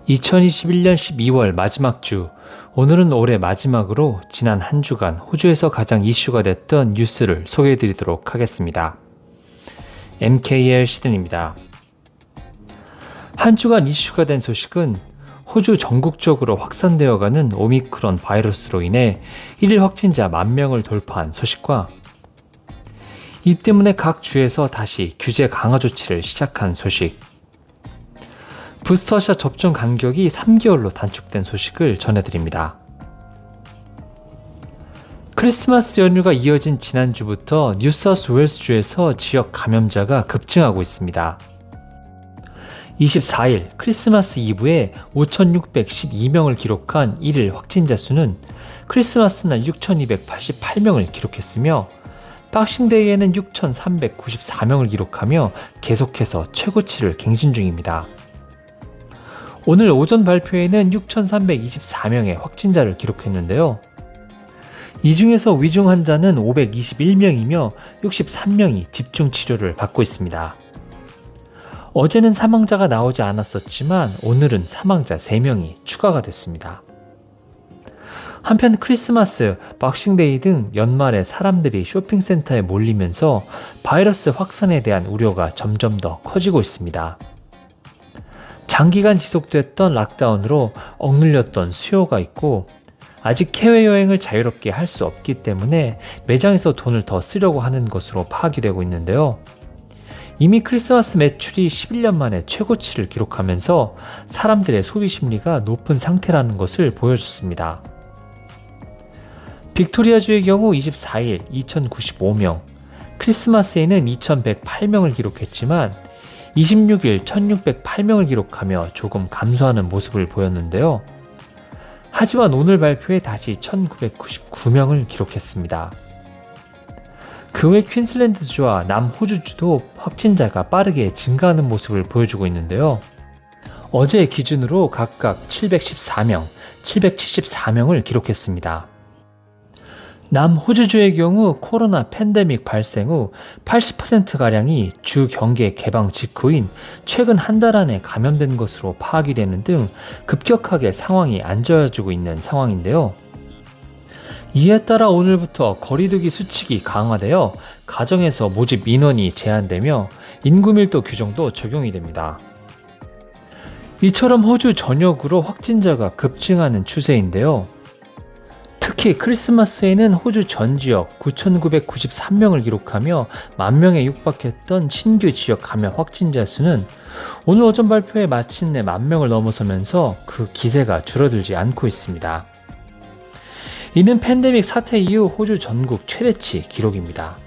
2021년 12월 마지막 주, 오늘은 올해 마지막으로 지난 한 주간 호주에서 가장 이슈가 됐던 뉴스를 소개해드리도록 하겠습니다. MKL 시든입니다. 한 주간 이슈가 된 소식은 호주 전국적으로 확산되어가는 오미크론 바이러스로 인해 1일 확진자 10,000명을 돌파한 소식과 이 때문에 각 주에서 다시 규제 강화 조치를 시작한 소식, 부스터샷 접종 간격이 3개월로 단축된 소식을 전해드립니다. 크리스마스 연휴가 이어진 지난주부터 뉴사우스웨일스주에서 지역 감염자가 급증하고 있습니다. 24일 크리스마스 이브에 5,612명을 기록한 1일 확진자 수는 크리스마스 날 6,288명을 기록했으며 박싱데이에는 6,394명을 기록하며 계속해서 최고치를 갱신 중입니다. 오늘 오전 발표에는 6,324명의 확진자를 기록했는데요. 이 중에서 위중 환자는 521명이며 63명이 집중 치료를 받고 있습니다. 어제는 사망자가 나오지 않았었지만 오늘은 사망자 3명이 추가가 됐습니다. 한편 크리스마스, 박싱데이 등 연말에 사람들이 쇼핑센터에 몰리면서 바이러스 확산에 대한 우려가 점점 더 커지고 있습니다. 장기간 지속됐던 락다운으로 억눌렸던 수요가 있고 아직 해외여행을 자유롭게 할 수 없기 때문에 매장에서 돈을 더 쓰려고 하는 것으로 파악이 되고 있는데요. 이미 크리스마스 매출이 11년 만에 최고치를 기록하면서 사람들의 소비 심리가 높은 상태라는 것을 보여줬습니다. 빅토리아주의 경우 24일 2,095명, 크리스마스에는 2,108명을 기록했지만 26일 1,608명을 기록하며 조금 감소하는 모습을 보였는데요. 하지만 오늘 발표에 다시 1,999명을 기록했습니다. 그 외 퀸슬랜드주와 남호주주도 확진자가 빠르게 증가하는 모습을 보여주고 있는데요. 어제 기준으로 각각 714명, 774명을 기록했습니다. 남호주주의 경우 코로나 팬데믹 발생 후 80%가량이 주 경계 개방 직후인 최근 한 달 안에 감염된 것으로 파악이 되는 등 급격하게 상황이 안 좋아지고 있는 상황인데요. 이에 따라 오늘부터 거리두기 수칙이 강화되어 가정에서 모집 인원이 제한되며 인구 밀도 규정도 적용이 됩니다. 이처럼 호주 전역으로 확진자가 급증하는 추세인데요. 특히 크리스마스에는 호주 전 지역 9,993명을 기록하며 10,000명에 육박했던 신규 지역 감염 확진자 수는 오늘 오전 발표에 마침내 10,000명을 넘어서면서 그 기세가 줄어들지 않고 있습니다. 이는 팬데믹 사태 이후 호주 전국 최대치 기록입니다.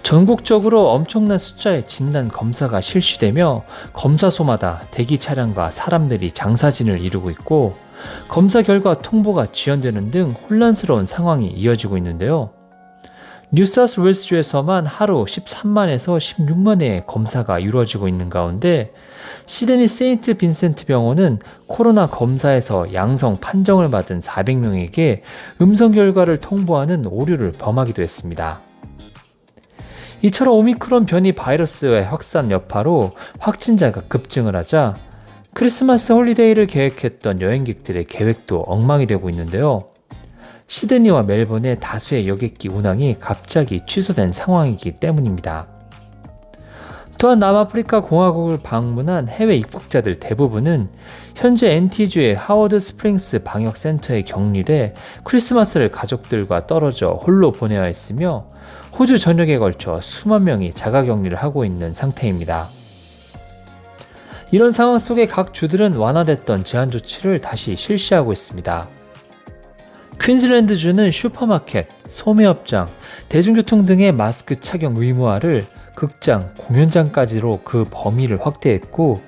전국적으로 엄청난 숫자의 진단 검사가 실시되며 검사소마다 대기 차량과 사람들이 장사진을 이루고 있고 검사 결과 통보가 지연되는 등 혼란스러운 상황이 이어지고 있는데요. 뉴사우스웨일스주에서만 하루 13만에서 16만 회의 검사가 이루어지고 있는 가운데 시드니 세인트 빈센트 병원은 코로나 검사에서 양성 판정을 받은 400명에게 음성 결과를 통보하는 오류를 범하기도 했습니다. 이처럼 오미크론 변이 바이러스의 확산 여파로 확진자가 급증을 하자 크리스마스 홀리데이를 계획했던 여행객들의 계획도 엉망이 되고 있는데요. 시드니와 멜번의 다수의 여객기 운항이 갑자기 취소된 상황이기 때문입니다. 또한 남아프리카 공화국을 방문한 해외 입국자들 대부분은 현재 NT주의 하워드 스프링스 방역센터에 격리돼 크리스마스를 가족들과 떨어져 홀로 보내야 했으며 호주 전역에 걸쳐 수만 명이 자가격리를 하고 있는 상태입니다. 이런 상황 속에 각 주들은 완화됐던 제한 조치를 다시 실시하고 있습니다. 퀸즐랜드주는 슈퍼마켓, 소매업장, 대중교통 등의 마스크 착용 의무화를 극장, 공연장까지로 그 범위를 확대했고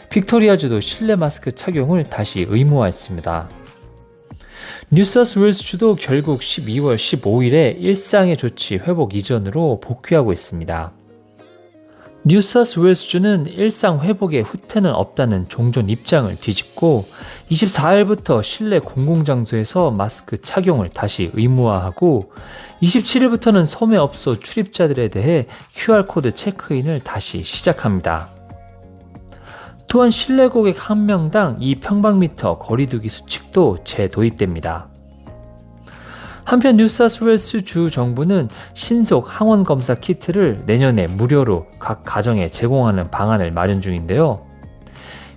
빅토리아주도 실내 마스크 착용을 다시 의무화했습니다. 뉴사우스웨일스주도 결국 12월 15일에 일상의 조치 회복 이전으로 복귀하고 있습니다. 뉴사우스웨일스주는 일상 회복의 후퇴는 없다는 종전 입장을 뒤집고 24일부터 실내 공공장소에서 마스크 착용을 다시 의무화하고 27일부터는 소매업소 출입자들에 대해 QR코드 체크인을 다시 시작합니다. 또한 실내 고객 1명당 2평방미터 거리두기 수칙도 재도입됩니다. 한편 뉴사우스웨일스 주 정부는 신속 항원 검사 키트를 내년에 무료로 각 가정에 제공하는 방안을 마련 중인데요.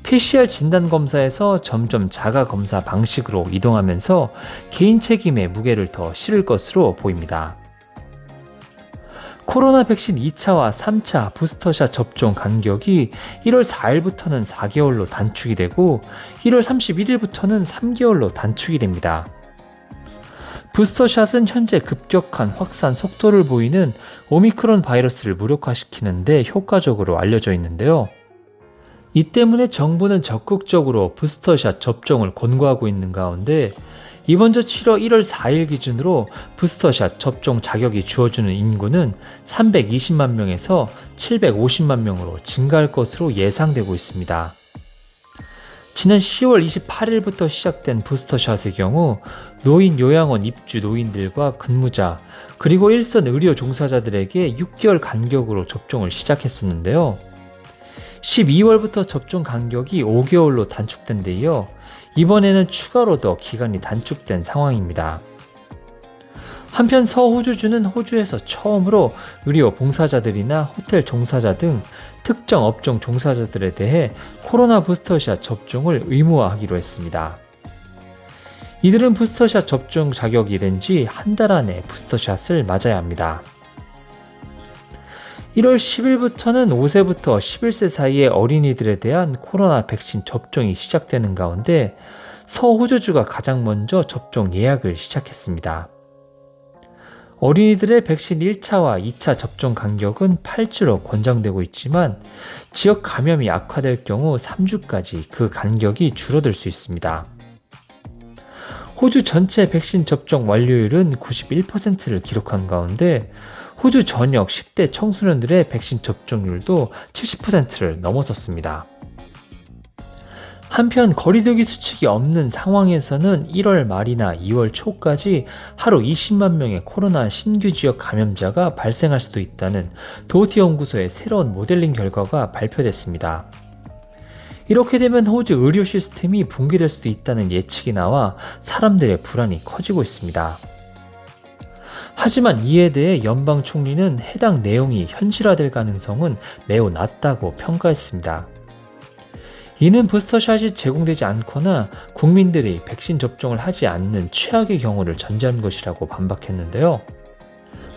PCR 진단 검사에서 점점 자가 검사 방식으로 이동하면서 개인 책임의 무게를 더 실을 것으로 보입니다. 코로나 백신 2차와 3차 부스터샷 접종 간격이 1월 4일부터는 4개월로 단축이 되고 1월 31일부터는 3개월로 단축이 됩니다. 부스터샷은 현재 급격한 확산 속도를 보이는 오미크론 바이러스를 무력화시키는데 효과적으로 알려져 있는데요. 이 때문에 정부는 적극적으로 부스터샷 접종을 권고하고 있는 가운데 이번 주 1월 4일 기준으로 부스터샷 접종 자격이 주어지는 인구는 320만 명에서 750만 명으로 증가할 것으로 예상되고 있습니다. 지난 10월 28일부터 시작된 부스터샷의 경우 노인 요양원 입주 노인들과 근무자 그리고 일선 의료 종사자들에게 6개월 간격으로 접종을 시작했었는데요. 12월부터 접종 간격이 5개월로 단축된 데 이어 이번에는 추가로 더 기간이 단축된 상황입니다. 한편 서호주주는 호주에서 처음으로 의료 봉사자들이나 호텔 종사자 등 특정 업종 종사자들에 대해 코로나 부스터샷 접종을 의무화하기로 했습니다. 이들은 부스터샷 접종 자격이 된 지 한 달 안에 부스터샷을 맞아야 합니다. 1월 10일부터는 5세부터 11세 사이의 어린이들에 대한 코로나 백신 접종이 시작되는 가운데 서호주주가 가장 먼저 접종 예약을 시작했습니다. 어린이들의 백신 1차와 2차 접종 간격은 8주로 권장되고 있지만 지역 감염이 악화될 경우 3주까지 그 간격이 줄어들 수 있습니다. 호주 전체 백신 접종 완료율은 91%를 기록한 가운데 호주 전역 10대 청소년들의 백신 접종률도 70%를 넘어섰습니다. 한편 거리두기 수칙이 없는 상황에서는 1월 말이나 2월 초까지 하루 20만 명의 코로나 신규 지역 감염자가 발생할 수도 있다는 도티 연구소의 새로운 모델링 결과가 발표됐습니다. 이렇게 되면 호주 의료 시스템이 붕괴될 수도 있다는 예측이 나와 사람들의 불안이 커지고 있습니다. 하지만 이에 대해 연방 총리는 해당 내용이 현실화될 가능성은 매우 낮다고 평가했습니다. 이는 부스터샷이 제공되지 않거나 국민들이 백신 접종을 하지 않는 최악의 경우를 전제한 것이라고 반박했는데요.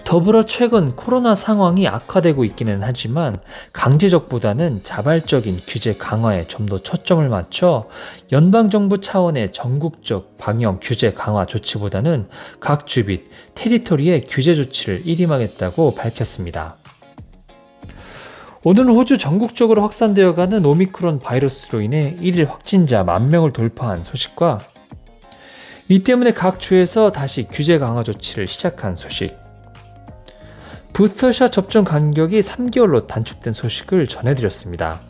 더불어 최근 코로나 상황이 악화되고 있기는 하지만 강제적보다는 자발적인 규제 강화에 좀 더 초점을 맞춰 연방정부 차원의 전국적 방역 규제 강화 조치보다는 각 주 및 테리토리의 규제 조치를 일임하겠다고 밝혔습니다. 오늘 호주 전국적으로 확산되어가는 오미크론 바이러스로 인해 1일 확진자 10,000명을 돌파한 소식과 이 때문에 각 주에서 다시 규제 강화 조치를 시작한 소식, 부스터샷 접종 간격이 3개월로 단축된 소식을 전해드렸습니다.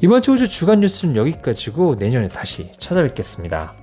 이번 주 호주 주간 뉴스는 여기까지고 내년에 다시 찾아뵙겠습니다.